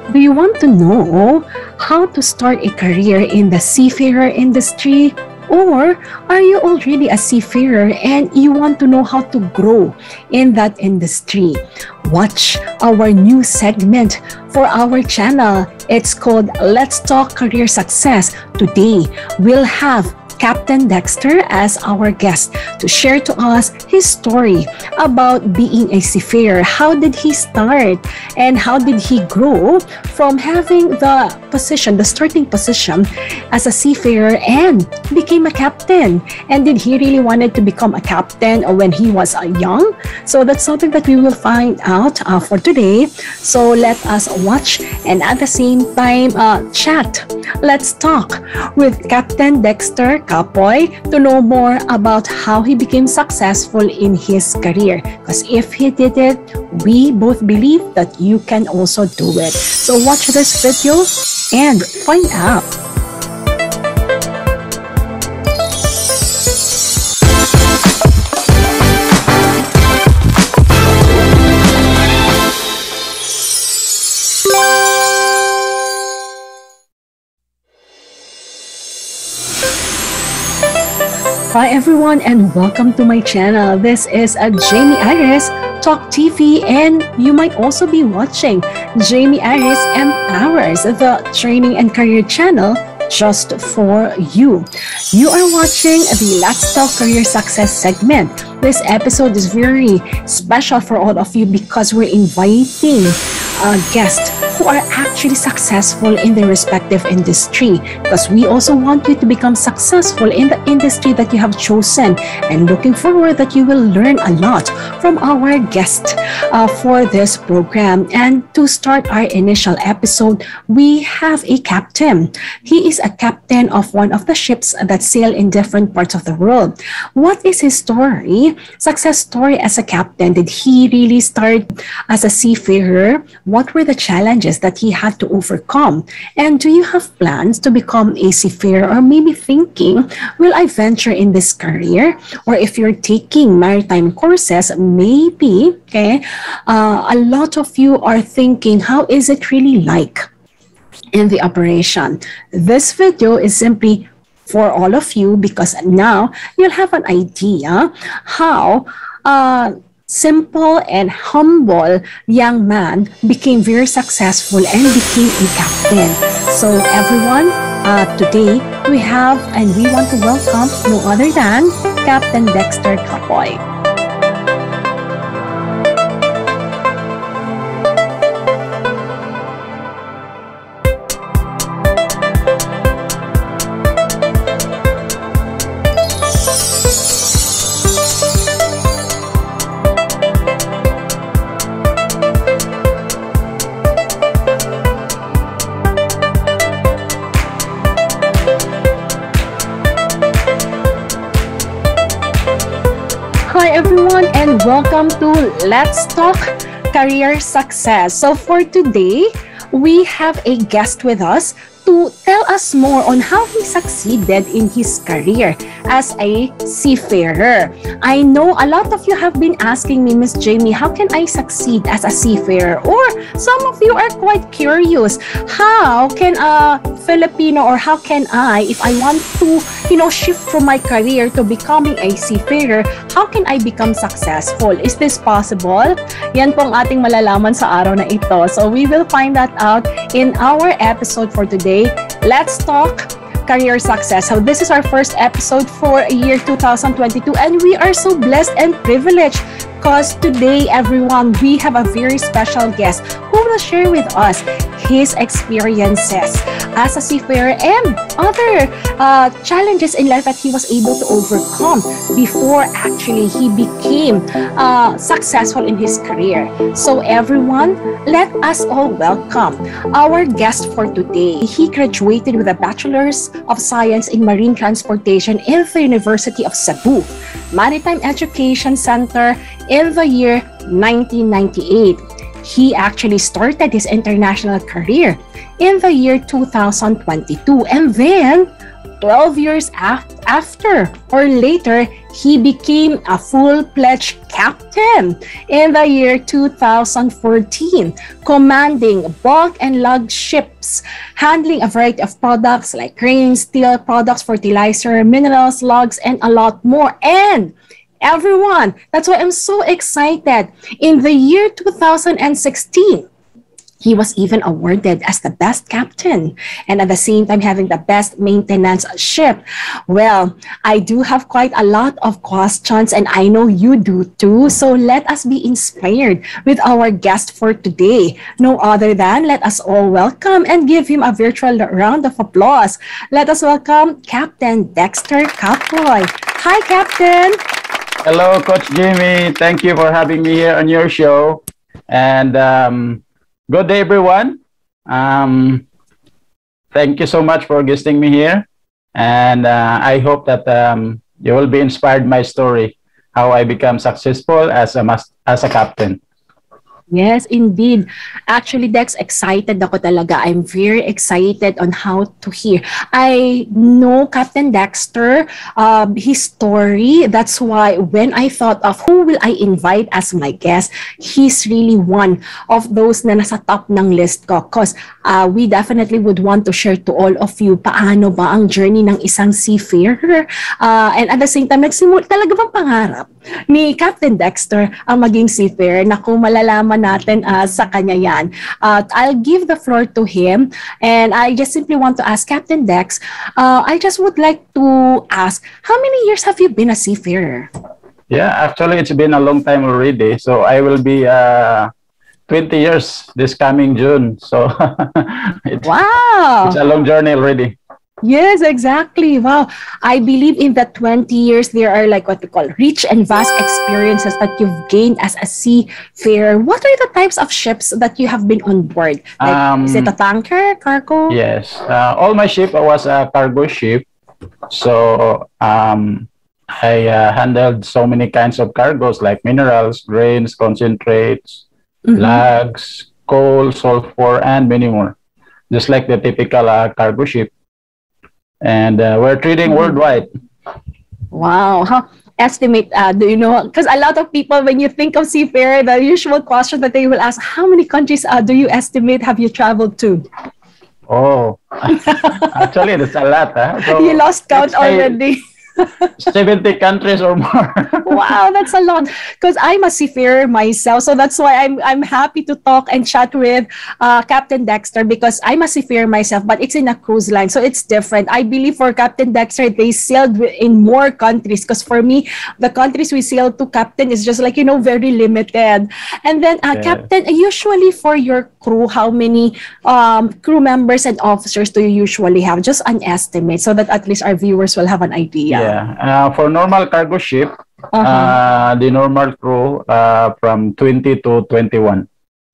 Do you want to know how to start a career in the seafarer industry? Or are you already a seafarer and you want to know how to grow in that industry? Watch our new segment for our channel. It's called Let's Talk Career Success. Today, we'll have Captain Dexter as our guest to share to us his story about being a seafarer. How did he start and how did he grow from having the position, the starting position as a seafarer and became a captain? And did he really wanted to become a captain when he was young? So that's something that we will find out for today. So let us watch and at the same time chat. Let's talk with Captain Dexter Kapoy to know more about how he became successful in his career. Because if he did it, we both believe that you can also do it. So watch this video and find out. Hi everyone and welcome to my channel. This is Jamey Iris Talk TV and you might also be watching Jamey Iris Empowers, the training and career channel just for you. You are watching the Let's Talk Career Success segment. This episode is very special for all of you because we're inviting guests who are actually successful in their respective industry, because we also want you to become successful in the industry that you have chosen, and looking forward that you will learn a lot from our guest for this program. And to start our initial episode, we have a captain. He is a captain of one of the ships that sail in different parts of the world. What is his story? Success story as a captain. Did he really start as a seafarer? What were the challenges that he had to overcome? And do you have plans to become a seafarer, or maybe thinking, will I venture in this career? Or if you're taking maritime courses, maybe, okay, a lot of you are thinking, how is it really like in the operation? This video is simply for all of you because now you'll have an idea how simple and humble young man became very successful and became a captain. So everyone, today we have and we want to welcome no other than Captain Dexter Kapoy. Hi everyone and welcome to Let's Talk Career Success. So for today, we have a guest with us to tell us more on how he succeeded in his career as a seafarer. I know a lot of you have been asking me, Miss Jamey, how can I succeed as a seafarer? Or some of you are quite curious, how can a Filipino, or how can I, if I want to, shift from my career to becoming a seafarer, how can I become successful? Is this possible? Yan po ang ating malalaman sa araw na ito. So we will find that out in our episode for today. Let's talk career success. So this is our first episode for year 2022 and we are so blessed and privileged because today, everyone, we have a very special guest who will share with us his experiences as a seafarer and other challenges in life that he was able to overcome before actually he became successful in his career. So everyone, let us all welcome our guest for today. He graduated with a Bachelor's of Science in Marine Transportation in the University of Cebu Maritime Education Center in the year 1998. He actually started his international career in the year 2022 and then 12 years after or later, he became a full-fledged captain in the year 2014, commanding bulk and lug ships, handling a variety of products like grain, steel products, fertilizer, minerals, logs, and a lot more. And everyone, that's why I'm so excited. In the year 2016, he was even awarded as the best captain and at the same time having the best maintenance ship. Well, I do have quite a lot of questions and I know you do too. So let us be inspired with our guest for today. No other than let us all welcome and give him a virtual round of applause. Let us welcome Captain Dexter Capoy. Hi, Captain. Hello, Coach Jamey. Thank you for having me here on your show. And good day, everyone. Thank you so much for guesting me here. And I hope that you will be inspired by my story, how I become successful as a captain. Yes, indeed. Actually, Dex, excited ako talaga. I'm very excited on how to hear. I know Captain Dexter, his story. That's why when I thought of who will I invite as my guest, he's really one of those na nasa top ng list ko. Because we definitely would want to share to all of you paano ba ang journey ng isang seafarer. And at the same time, talaga bang pangarap ni Captain Dexter ang maging seafarer? Naku, malalaman natin sa kanya yan. I'll give the floor to him and I just simply want to ask Captain Dex, I just would like to ask, how many years have you been a seafarer? Yeah, actually it's been a long time already. So I will be 20 years this coming June. So wow, it's a long journey already. Yes, exactly. Wow. I believe in the 20 years, there are like what we call rich and vast experiences that you've gained as a seafarer. What are the types of ships that you have been on board? Like, is it a tanker, cargo? Yes. All my ship was a cargo ship. So I handled so many kinds of cargoes like minerals, grains, concentrates, lugs, coal, sulfur, and many more. Just like the typical cargo ship. And we're trading worldwide. Wow. How estimate, do you know, because a lot of people, when you think of seafarer, the usual question that they will ask, how many countries do you estimate have you traveled to? Oh, actually, that's a lot. Huh? So you lost count already. 70 countries or more. Wow, that's a lot. Because I'm a seafarer myself, so that's why I'm happy to talk and chat with Captain Dexter because I'm a seafarer myself, but it's in a cruise line, so it's different. I believe for Captain Dexter, they sailed in more countries. Because for me, the countries we sailed to, Captain, is just like very limited. And then, Captain, usually for your crew, how many crew members and officers do you usually have? Just an estimate, so that at least our viewers will have an idea. Yeah, for normal cargo ship, the normal crew from 20 to 21.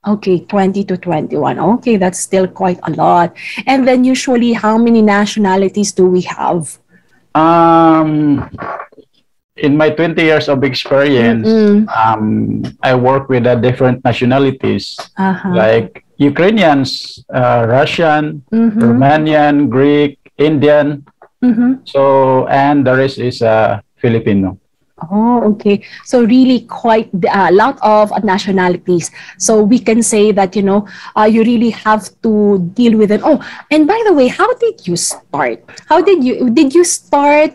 Okay, 20 to 21. Okay, that's still quite a lot. And then usually, how many nationalities do we have? In my 20 years of experience, I work with different nationalities like Ukrainians, Russian, Romanian, Greek, Indian. So, and the rest is Filipino. Oh, okay. So really quite a lot of nationalities. So we can say that, you really have to deal with it. Oh, and by the way, how did you start? How did you start?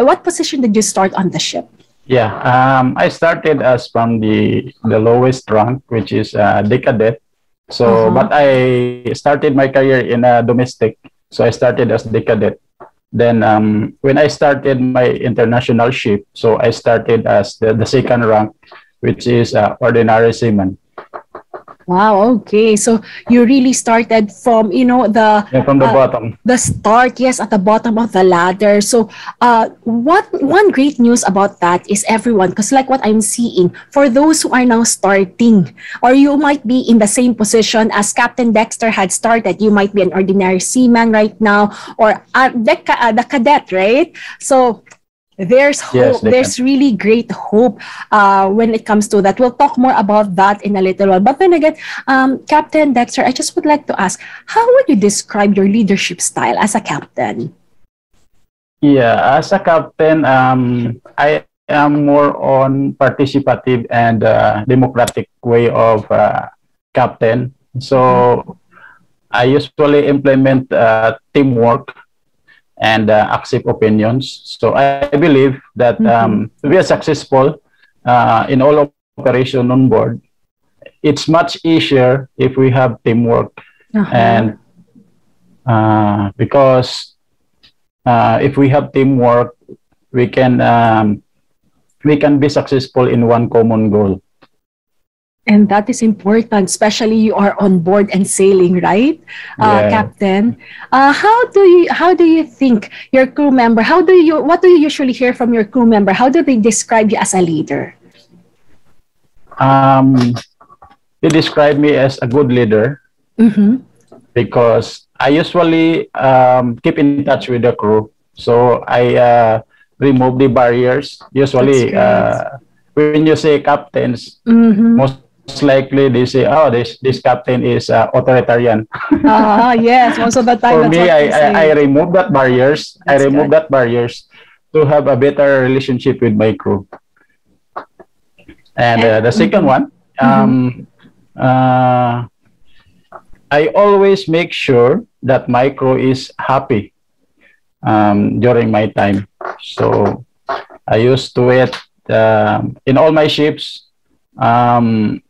What position did you start on the ship? Yeah, I started as from the lowest rank, which is the Cadet. So, but I started my career in domestic. So I started as the Cadet. Then when I started my international ship, so I started as the second rank, which is ordinary seaman. Wow, okay. So you really started from, from the bottom. The start, yes, at the bottom of the ladder. So one great news about that is everyone, because like what I'm seeing, for those who are now starting, or you might be in the same position as Captain Dexter had started, you might be an ordinary seaman right now, or the cadet, right? So there's hope. Yes, there's really great hope when it comes to that. We'll talk more about that in a little while. But then again, Captain Dexter, I just would like to ask, how would you describe your leadership style as a captain? Yeah, as a captain, I am more on participative and democratic way of captain. Mhm. So I usually implement teamwork and accept opinions. So I believe that Mhm. to be a successful in all operation on board, it's much easier if we have teamwork. Uh-huh. And because if we have teamwork, we can we can be successful in one common goal. And that is important, especially you are on board and sailing, right, Yeah. Captain? How do you think your crew member? What do you usually hear from your crew member? How do they describe you as a leader? Um, they describe me as a good leader Mm-hmm. because I usually keep in touch with the crew. So I remove the barriers. That's Usually, great. when you say captains, Mm-hmm. most likely they say, "Oh, this captain is authoritarian." Yes. Most of the time, For that's me, what they I say. remove that barriers. I That's remove good. that barriers to have a better relationship with my crew. And And the second mm-hmm. one, Mm-hmm. uh, I always make sure that my crew is happy during my time. So I used to it in all my ships. Um,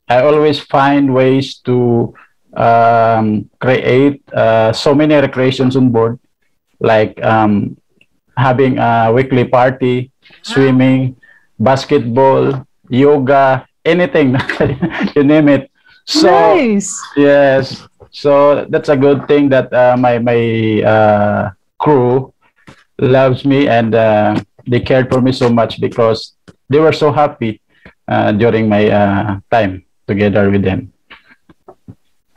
I always find ways to create so many recreations on board, like having a weekly party, swimming, basketball, yoga, anything, you name it. So Nice. yes, so that's a good thing that my crew loves me and they cared for me so much because they were so happy during my time together with them.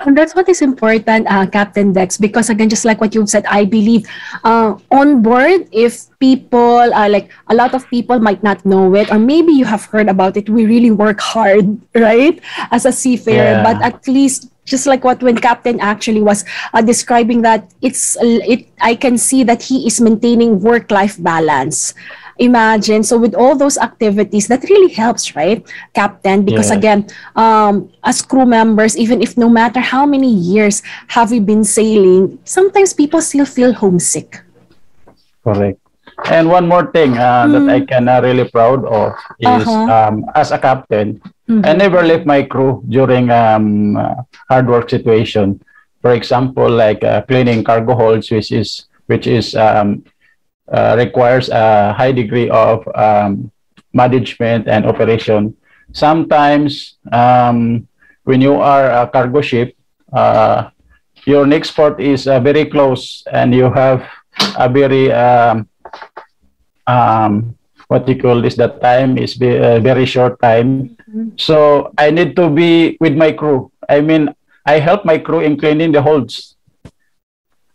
And that's what is important, Captain Dex, because again, just like what you've said, I believe on board, if people, like a lot of people might not know it, or maybe you have heard about it, we really work hard, right, as a seafarer. But Yeah, at least, just like what when Captain actually was describing that, I can see that he is maintaining work-life balance. Imagine, so with all those activities, that really helps, right, Captain? Because yes, again, as crew members, even if no matter how many years have we been sailing, sometimes people still feel homesick. correct. And one more thing that I Mm, can really proud of is uh-huh. as a captain, I Mm-hmm. never left my crew during hard work situation. For example, like cleaning cargo holds, which is requires a high degree of management and operation. Sometimes, when you are a cargo ship, uh, your next port is very close, and you have a very what you call this. The time is very short time, Mm-hmm. so I need to be with my crew. I mean, I help my crew in cleaning the holds.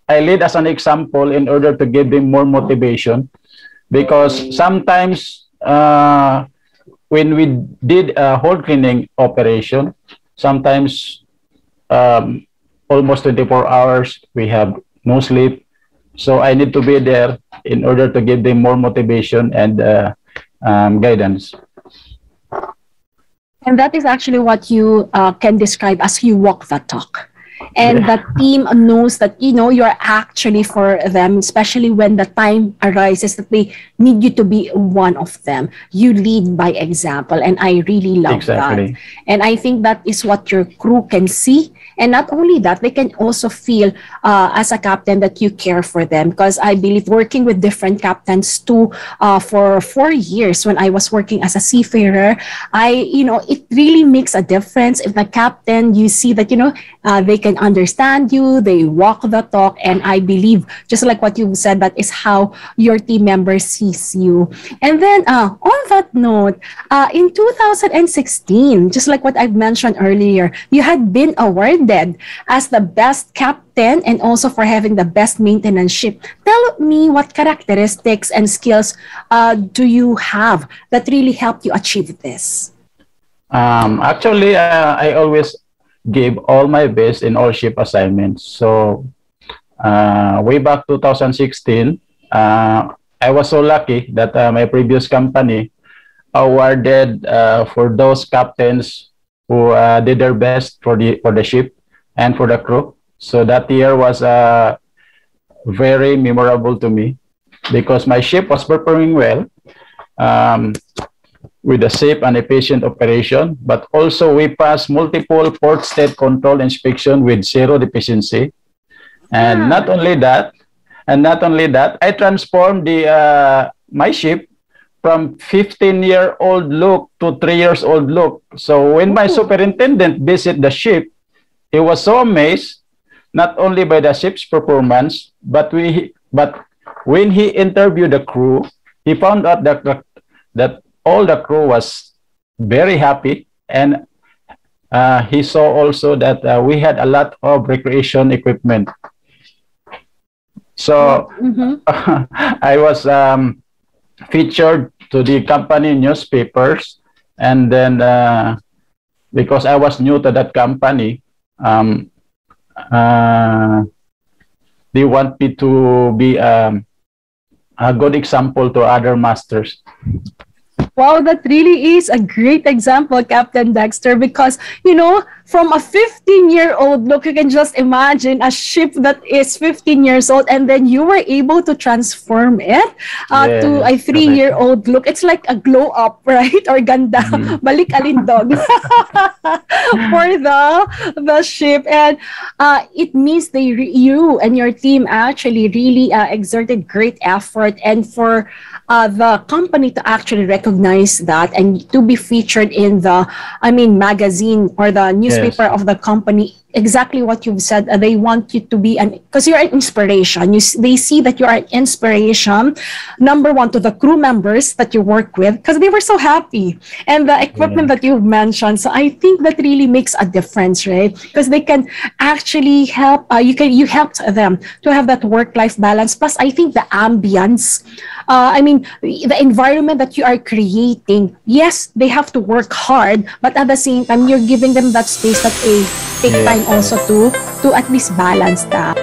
I lead as an example in order to give them more motivation because sometimes when we did a whole cleaning operation, sometimes um, almost 24 hours we have no sleep. So I need to be there in order to give them more motivation and guidance. And that is actually what you can describe as you walk the talk. And the Yeah, team knows that, you're actually for them, especially when the time arises that they need you to be one of them. You lead by example. And I really love that. exactly. And I think that is what your crew can see. And not only that, they can also feel as a captain that you care for them. Because I believe working with different captains too, for 4 years when I was working as a seafarer, it really makes a difference if the captain, you see that, they can understand you, they walk the talk. And I believe, just like what you said, that is how your team member sees you. And then on that note, in 2016, just like what I've mentioned earlier, you had been awarded as the best captain and also for having the best maintenance ship. Tell me what characteristics and skills do you have that really helped you achieve this? Actually, I always give all my best in all ship assignments. So way back 2016, I was so lucky that my previous company awarded for those captains who did their best for the ship and for the crew. So that year was very memorable to me because my ship was performing well with a safe and efficient operation, but also we passed multiple port state control inspection with zero deficiency. And not only that, I transformed the my ship from 15-year-old look to 3 years old look. So when my superintendent visited the ship, he was so amazed, not only by the ship's performance, but when he interviewed the crew, he found out that all the crew was very happy, and he saw also that we had a lot of recreation equipment. So I was featured to the company newspapers, and then because I was new to that company, they want me to be a good example to other masters. Wow, that really is a great example, Captain Dexter, because, you know, from a 15-year-old look, you can just imagine a ship that is 15 years old, and then you were able to transform it to a 3-year-old look. It's like a glow up, right? Or ganda, balik alindog for the ship. And it means you and your team actually really exerted great effort, and for the company to actually recognize that and to be featured in the, magazine or the newspaper of the company. Exactly what you've said. They want you to be because you're an inspiration. They see that you are an inspiration, number one, to the crew members that you work with, because they were so happy, and the equipment that you've mentioned. So I think that really makes a difference, right? Because they can actually help. You helped them to have that work-life balance. Plus, I think the ambience, the environment that you are creating. Yes, they have to work hard, but at the same time, you're giving them that space that they take time also to at least balance that.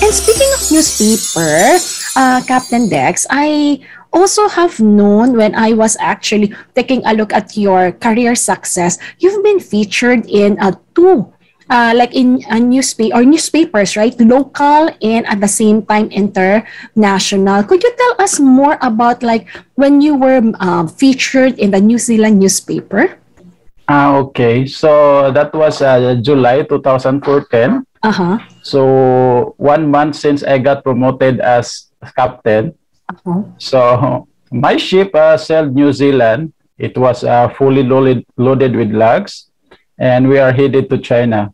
And speaking of newspaper, Captain Dex, I also have known when I was actually taking a look at your career success, you've been featured in two, like in a newspapers, right? Local and at the same time international. Could you tell us more about like when you were featured in the New Zealand newspaper? Okay, so that was July 2014. So 1 month since I got promoted as captain. So my ship sailed New Zealand. It was fully loaded with logs, and we are headed to China.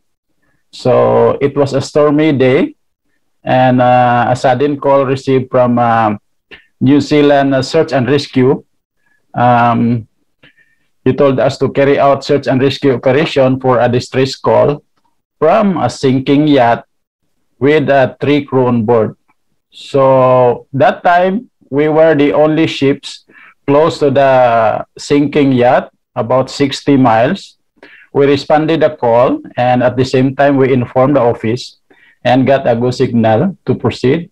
So it was a stormy day, and a sudden call received from New Zealand Search and Rescue. He told us to carry out search and rescue operation for a distress call from a sinking yacht with 3 crew on board. So that time, we were the only ships close to the sinking yacht, about 60 miles. We responded the call, and at the same time, we informed the office and got a go signal to proceed.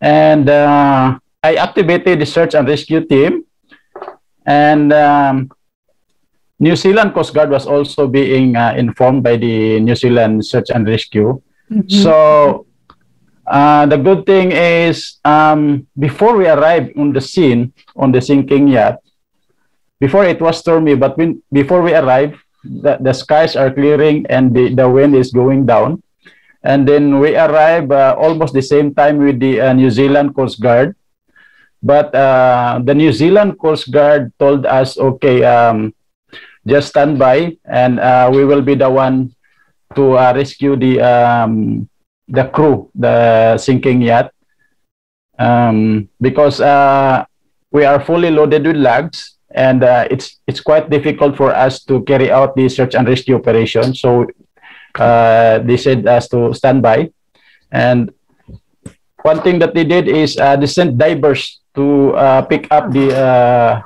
And I activated the search and rescue team, and New Zealand Coast Guard was also being informed by the New Zealand Search and Rescue. So the good thing is, before we arrived on the scene, on the sinking yacht, before it was stormy, but before we arrived, the skies are clearing and the wind is going down. And then we arrived almost the same time with the New Zealand Coast Guard. But the New Zealand Coast Guard told us, okay, just stand by, and we will be the one to rescue the crew, the sinking yacht, because we are fully loaded with logs, and it's quite difficult for us to carry out the search and rescue operation. So they said us to stand by, and one thing that they did is they sent divers to pick up the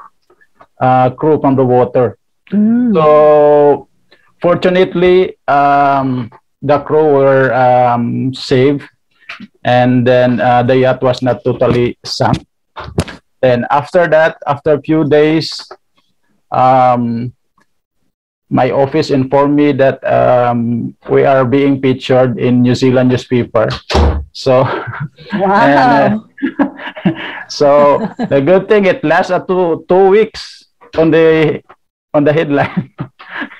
crew from the water. So fortunately, the crew were saved, and then the yacht was not totally sunk. Then after that, after a few days, my office informed me that we are being featured in New Zealand newspaper. So, wow. So the good thing, it lasted 2 weeks on the headline.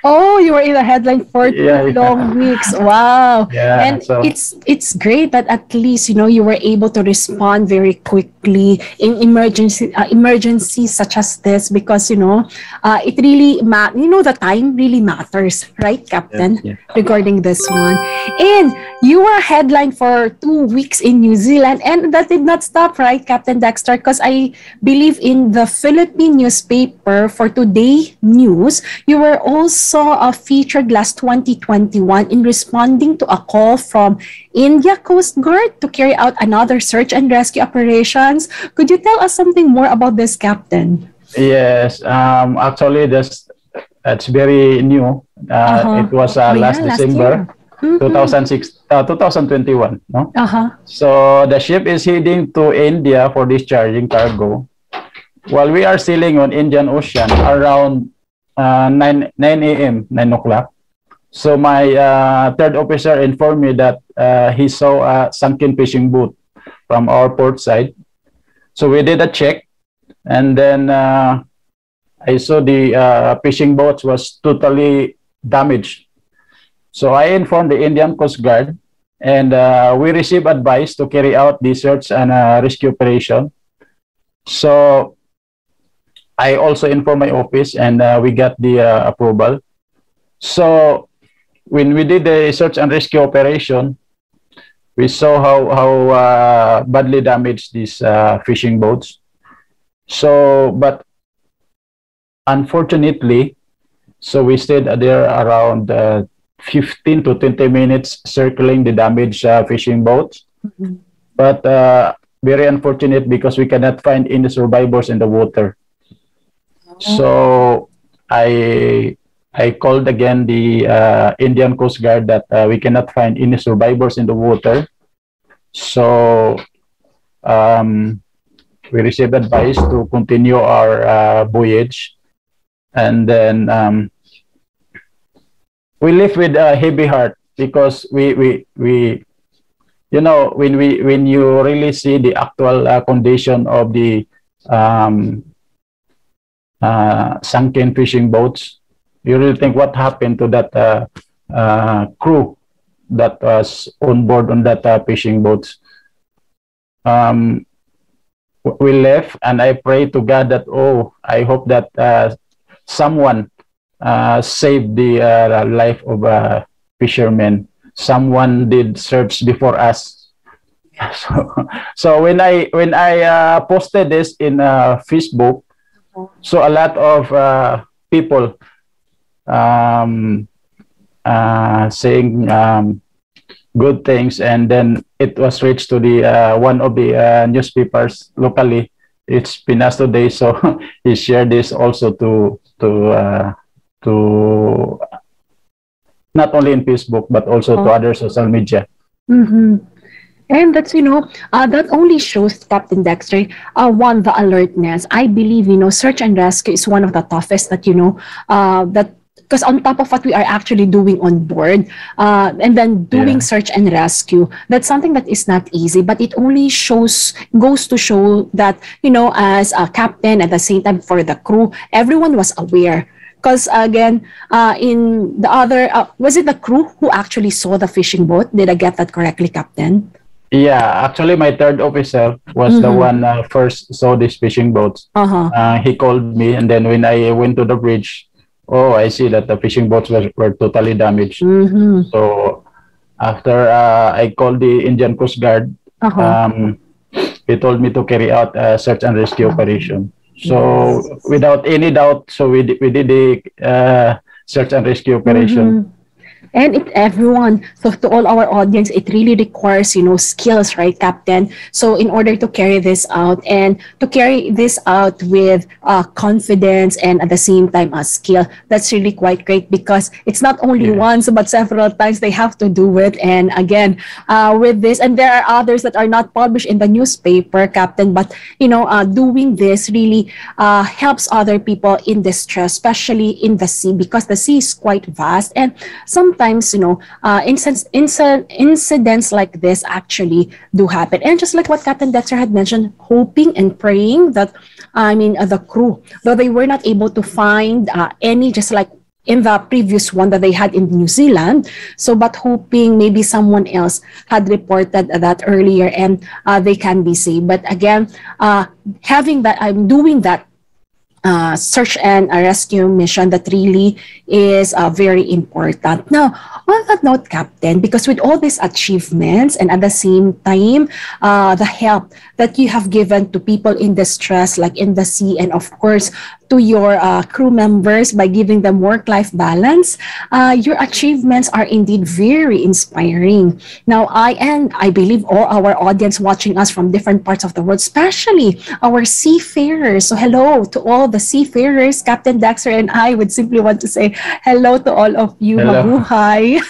Oh, you were in the headline for 2 long weeks. Wow. Yeah, and so it's great that at least, you know, you were able to respond very quickly in emergencies such as this, because, you know, it really the time really matters, right, Captain? Yeah. Regarding this one. And you were a headline for 2 weeks in New Zealand, and that did not stop, right, Captain Dexter? Because I believe in the Philippine newspaper for Today News, you were also featured last 2021 in responding to a call from India Coast Guard to carry out another search and rescue operations. Could you tell us something more about this, Captain? Yes, actually, that's very new. It was last December 2021. No? So the ship is heading to India for discharging cargo, while we are sailing on Indian Ocean around 9 a.m., 9 o'clock. So my third officer informed me that he saw a sunken fishing boat from our port side. So we did a check, and then I saw the fishing boat was totally damaged. So I informed the Indian Coast Guard, and we received advice to carry out the search and rescue operation. So I also informed my office, and we got the approval. So when we did the search and rescue operation, we saw how badly damaged these fishing boats. So, but unfortunately, so we stayed there around 15 to 20 minutes circling the damaged fishing boats. But very unfortunate, because we cannot find any survivors in the water. So I called again the Indian Coast Guard that we cannot find any survivors in the water. So we received advice to continue our voyage, and then we left with a heavy heart, because we you know, when you really see the actual condition of the sunken fishing boats, you really think what happened to that crew that was on board on that fishing boats. We left, and I pray to God that, oh, I hope that someone saved the life of a fisherman. Someone did search before us So, so when I posted this in Facebook, so a lot of people um, saying good things, and then it was reached to the one of the newspapers locally. It's Pinas Today, so he shared this also to not only in Facebook but also to other social media. Mm-hmm. And that's, that only shows, Captain Dexter, one, the alertness. I believe, search and rescue is one of the toughest that, that because on top of what we are actually doing on board, and then doing search and rescue, that's something that is not easy, but it only goes to show that, as a captain, at the same time for the crew, everyone was aware. Because again, in the other, was it the crew who actually saw the fishing boat? Did I get that correctly, Captain? Yeah, actually, my third officer was the one first saw these fishing boats. He called me, and then when I went to the bridge, oh, I see that the fishing boats were totally damaged. So after I called the Indian Coast Guard, he told me to carry out a search and rescue operation. So without any doubt, so we did the search and rescue operation. And everyone, so to all our audience, it really requires, skills, right, Captain? So in order to carry this out and to carry this out with confidence and at the same time a skill, that's really quite great because it's not only once, but several times they have to do it. And again, with this, and there are others that are not published in the newspaper, Captain, but, doing this really helps other people in distress, especially in the sea, because the sea is quite vast. And sometimes, incidents like this actually do happen. And just like what Captain Dexter had mentioned, hoping and praying that, the crew, though they were not able to find any, just like in the previous one that they had in New Zealand. So, but hoping maybe someone else had reported that earlier and they can be saved. But again, having that, I'm doing that search and rescue mission that really is very important. Now, on that note, Captain, because with all these achievements and at the same time, the help that you have given to people in distress, like in the sea, and of course, to your crew members by giving them work-life balance, your achievements are indeed very inspiring. Now, I believe all our audience watching us from different parts of the world, especially our seafarers. So hello to all the seafarers. Captain Dexter and I would simply want to say hello to all of you. Hello. Mabuhay,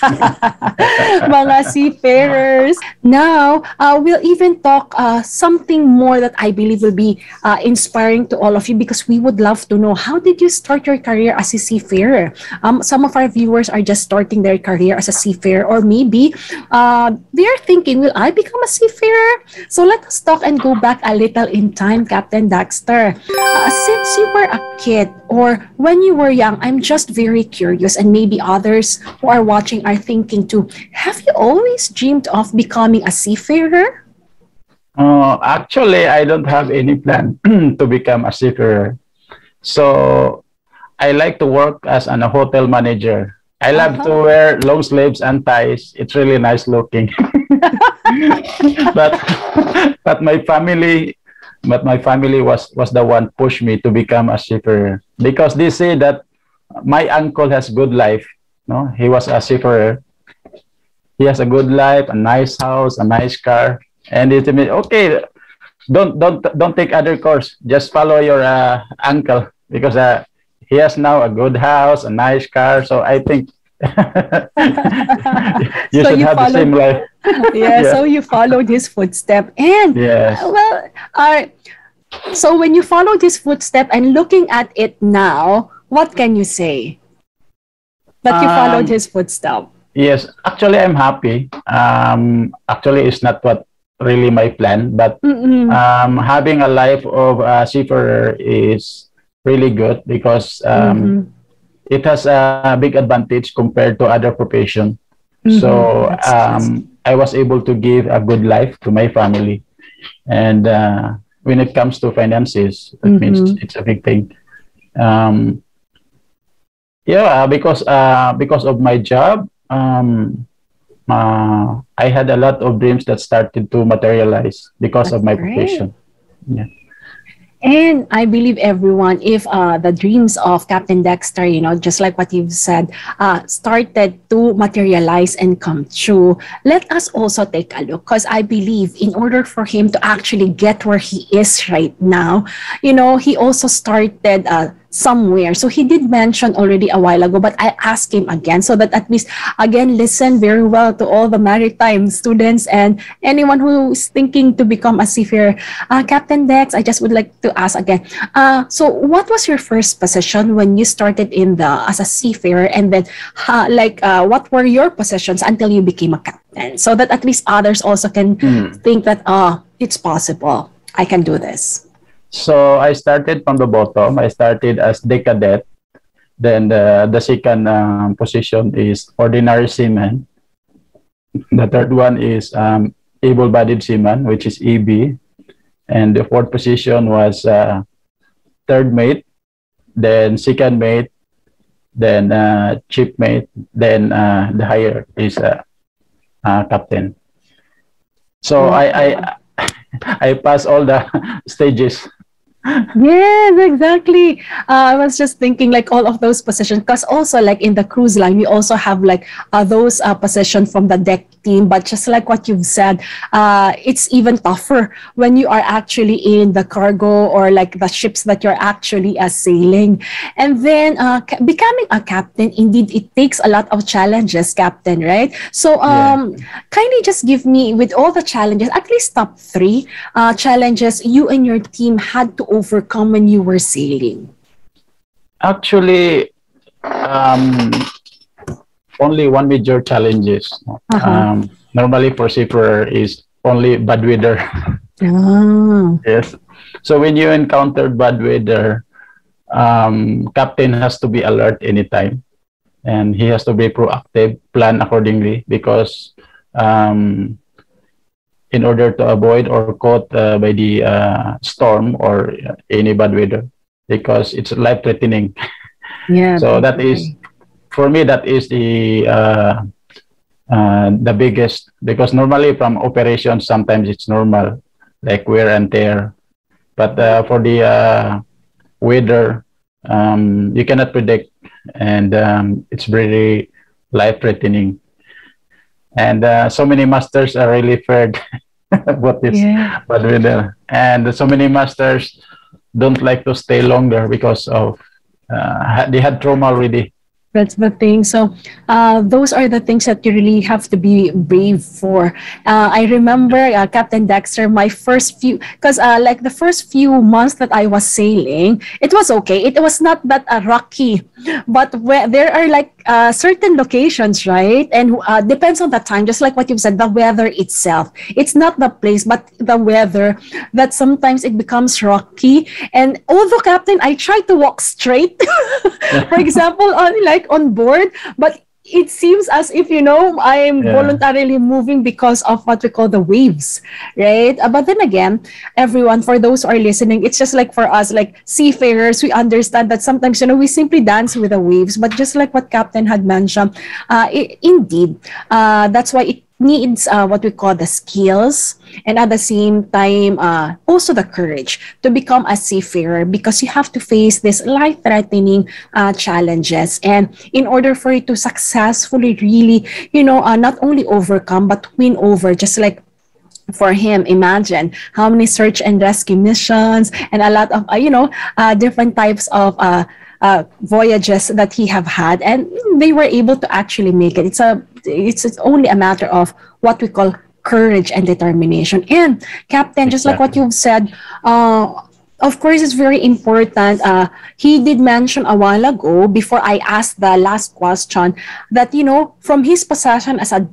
mga seafarers. Now, we'll even talk something more that I believe will be inspiring to all of you, because we would love to know, how did you start your career as a seafarer? Some of our viewers are just starting their career as a seafarer, or maybe they're thinking, will I become a seafarer? So let us talk and go back a little in time, Captain Dexter. Since you were a kid or when you were young, I'm just very curious, and maybe others who are watching are thinking too, have you always dreamed of becoming a seafarer? Actually, I don't have any plan to become a seafarer. So I like to work as a hotel manager. I love to wear long sleeves and ties. It's really nice looking. but but my family was the one pushed me to become a seafarer, because they say that my uncle has good life. No, he was a seafarer. He has a good life, a nice house, a nice car, and they told me, okay, don't take other course. Just follow your uncle, because he has now a good house, a nice car. So I think you should have the same life. So you followed his footstep. And so when you followed his footstep and looking at it now, what can you say that you followed his footstep? Yes, actually, I'm happy. Actually, it's not what really my plan, but having a life of a seafarer is really good, because it has a big advantage compared to other profession. So I was able to give a good life to my family, and when it comes to finances, that means it's a big thing. Because of my job, I had a lot of dreams that started to materialize because of That's my great. profession. Yeah. And I believe everyone, if the dreams of Captain Dexter, just like what you've said, started to materialize and come true, let us also take a look. Because I believe in order for him to actually get where he is right now, he also started somewhere. So he did mention already a while ago, but I asked him again so that at least, again, listen very well to all the maritime students and anyone who is thinking to become a seafarer. Captain Dex, I just would like to ask again. So, what was your first position when you started in the as a seafarer, and then, what were your positions until you became a captain? So that at least others also can think that, it's possible. I can do this. So I started from the bottom. I started as the cadet. Then the second position is ordinary seaman. The third one is able-bodied seaman, which is EB. And the fourth position was third mate, then second mate, then chief mate, then the higher is captain. So I passed all the stages. Yes, exactly. I was just thinking like all of those positions, because also like in the cruise line, we also have like those positions from the deck team. But just like what you've said, it's even tougher when you are actually in the cargo or like the ships that you're actually sailing. And then becoming a captain, indeed, it takes a lot of challenges, captain, right? So kindly just give me, with all the challenges, at least top three challenges you and your team had to overcome when you were sailing. Actually, only one major challenges. Normally for seafarer is only bad weather. Yes. So when you encounter bad weather, captain has to be alert anytime, and he has to be proactive, plan accordingly, because in order to avoid or caught by the storm or any bad weather, because it's life-threatening. Yeah. So that is, for me, that is the biggest, because normally from operations, sometimes it's normal, like wear and tear. But for the weather, you cannot predict, and it's very life-threatening. And so many masters are really feared what is bad weather. And so many masters don't like to stay longer because of they had trauma already. That's the thing. So those are the things that you really have to be brave for. I remember Captain Dexter, my first few, because like the first few months that I was sailing, it was okay. It was not that rocky, but where there are like certain locations, right? And depends on the time, just like what you've said, the weather itself. It's not the place, but the weather that sometimes it becomes rocky. And although, Captain, I try to walk straight, for example, on board, but it seems as if I am voluntarily moving because of what we call the waves, right? But then again, everyone, for those who are listening, it's just like for us, like seafarers, we understand that sometimes we simply dance with the waves. But just like what Captain had mentioned, indeed, that's why it needs what we call the skills, and at the same time also the courage to become a seafarer, because you have to face these life-threatening challenges, and in order for you to successfully really not only overcome but win over, just like for him, imagine how many search and rescue missions and a lot of different types of voyages that he have had, and they were able to actually make it. It's only a matter of what we call courage and determination. And Captain, just like what you've said, of course, it's very important. He did mention a while ago, before I asked the last question, that from his possession as a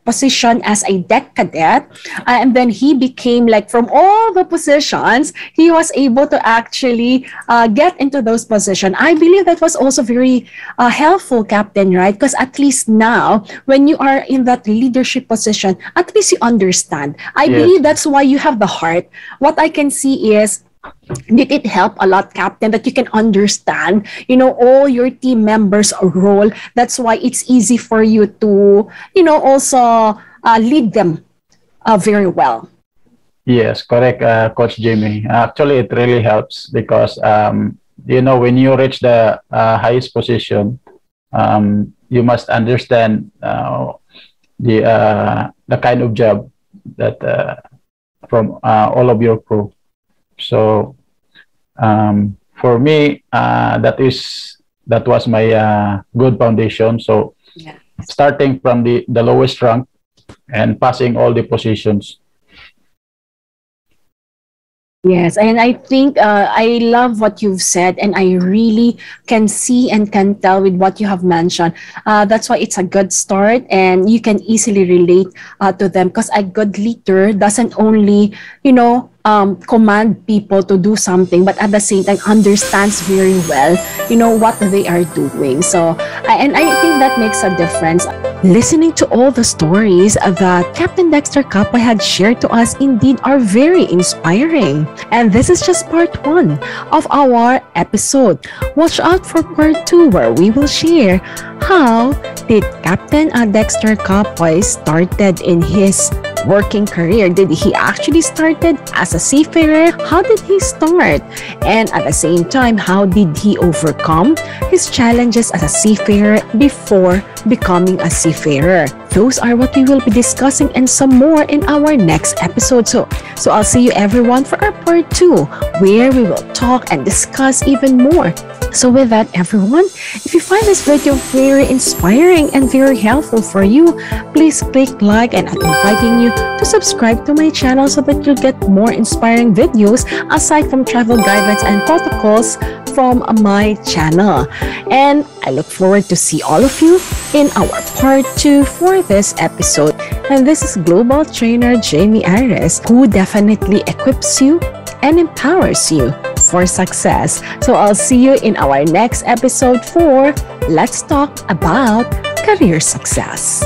position as a deck cadet, and then he became, like, from all the positions, he was able to actually get into those positions. I believe that was also very helpful, Captain, right? Because at least now, when you are in that leadership position, at least you understand. I believe that's why you have the heart. What I can see is, Did it help a lot, Captain, that you can understand, all your team members' role? That's why it's easy for you to, also lead them very well. Yes, correct, Coach Jamey. Actually, it really helps because when you reach the highest position, you must understand the kind of job that from all of your crew. So for me, that was my good foundation. So Yeah. starting from the lowest rank and passing all the positions. Yes, and I think I love what you've said, and I really can see and can tell with what you have mentioned. That's why it's a good start, and you can easily relate to them, because a good leader doesn't only, command people to do something, but at the same time understands very well, what they are doing. So, and I think that makes a difference. Listening to all the stories that Captain Dexter Kapay had shared to us indeed are very inspiring. And this is just part 1 of our episode. Watch out for part 2, where we will share how did Captain Dexter Kapay started in his working career. Did he actually started as a seafarer? How did he start? And at the same time, how did he overcome his challenges as a seafarer before becoming a seafarer? Those are what we will be discussing and some more in our next episode. So I'll see you everyone for our part 2, where we will talk and discuss even more. So with that, everyone, if you find this video very inspiring and very helpful for you, please click like, and I'm inviting you to subscribe to my channel so that you'll get more inspiring videos aside from travel guidelines and protocols from my channel. And I look forward to see all of you in our part 2 for this episode. And this is Global Trainer Jamey Iris, who definitely equips you and empowers you for success. So I'll see you in our next episode for Let's Talk About Career Success.